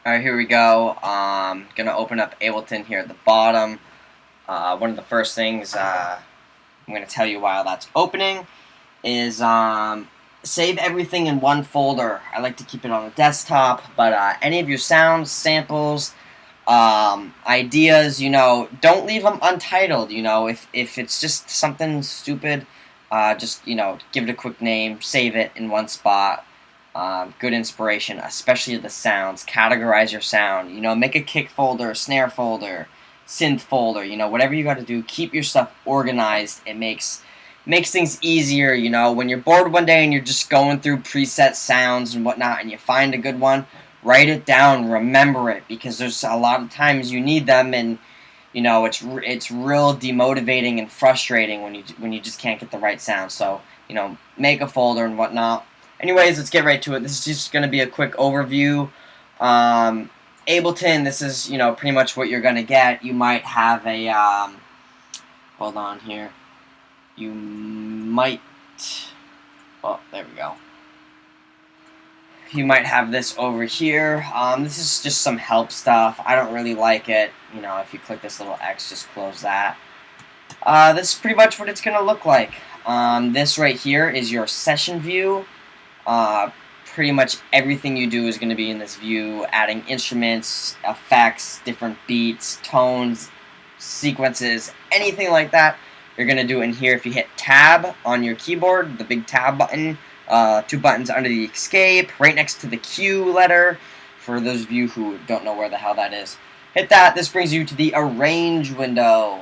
Alright, here we go. Gonna open up Ableton here at the bottom. One of the first things I'm gonna tell you while that's opening is save everything in one folder. I like to keep it on the desktop, but any of your sounds, samples, ideas, don't leave them untitled. If it's just something stupid, just give it a quick name, save it in one spot. Good inspiration, especially the sounds. Categorize your sound. Make a kick folder, a snare folder, synth folder. Whatever you got to do. Keep your stuff organized. It makes things easier. When you're bored one day and you're just going through preset sounds and whatnot, and you find a good one, write it down. Remember it, because there's a lot of times you need them, and it's real demotivating and frustrating when you just can't get the right sound. So make a folder and whatnot. Anyways, let's get right to it. This is just going to be a quick overview. Ableton, this is, pretty much what you're going to get. You might have a, hold on here. You might, oh, there we go. You might have this over here. This is just some help stuff. I don't really like it. If you click this little X, just close that. This is pretty much what it's going to look like. This right here is your session view. Pretty much everything you do is going to be in this view, adding instruments, effects, different beats, tones, sequences, anything like that. You're going to do it in here. If you hit tab on your keyboard, the big tab button, 2 buttons under the escape, right next to the Q letter, for those of you who don't know where the hell that is. Hit that. This brings you to the arrange window.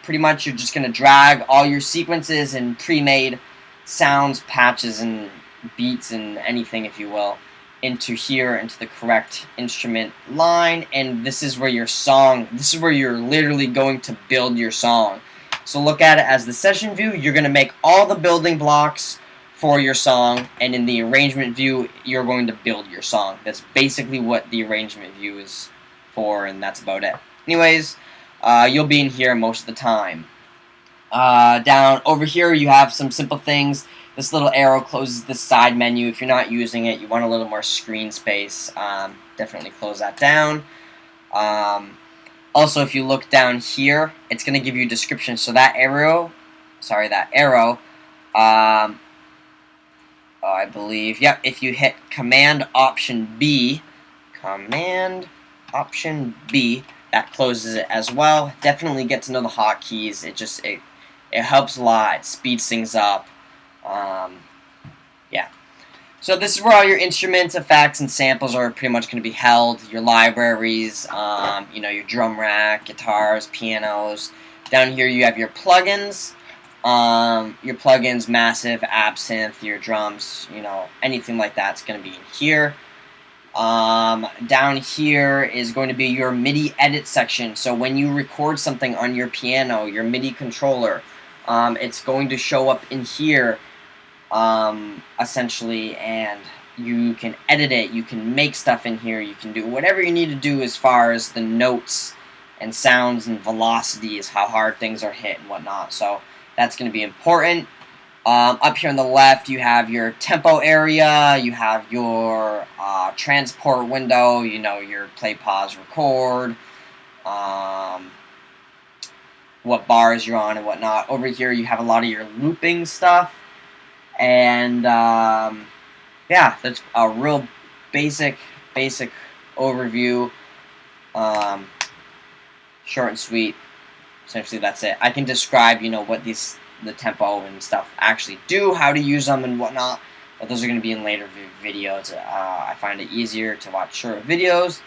Pretty much you're just going to drag all your sequences and pre-made sounds, patches, and beats and anything, if you will, into here, into the correct instrument line, and this is where this is where you're literally going to build your song. So look at it as the session view. You're going to make all the building blocks for your song, and in the arrangement view, you're going to build your song. That's basically what the arrangement view is for, and that's about it. Anyways, you'll be in here most of the time. Down over here, you have some simple things. This little arrow closes the side menu. If you're not using it, you want a little more screen space, definitely close that down. Also, if you look down here, it's going to give you a description. So that arrow, I believe, yep, if you hit Command Option B, that closes it as well. Definitely get to know the hotkeys. It helps a lot. It speeds things up. Yeah. So this is where all your instruments, effects, and samples are pretty much going to be held. Your libraries, your drum rack, guitars, pianos. Down here you have your plugins. Massive, Absinthe, your drums, anything like that's going to be in here. Down here is going to be your MIDI edit section. So when you record something on your piano, your MIDI controller, it's going to show up in here, essentially, and you can edit it, you can make stuff in here, you can do whatever you need to do as far as the notes and sounds and velocities, how hard things are hit and whatnot. So that's going to be important. Up here on the left, you have your tempo area, you have your transport window, your play, pause, record, what bars you're on and whatnot. Over here, you have a lot of your looping stuff. And, yeah, that's a real basic overview. Short and sweet. Essentially, that's it. I can describe, what the tempo and stuff actually do, how to use them and whatnot, but those are going to be in later videos. I find it easier to watch short videos.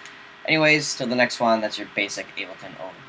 Anyways, till the next one, that's your basic Ableton overview.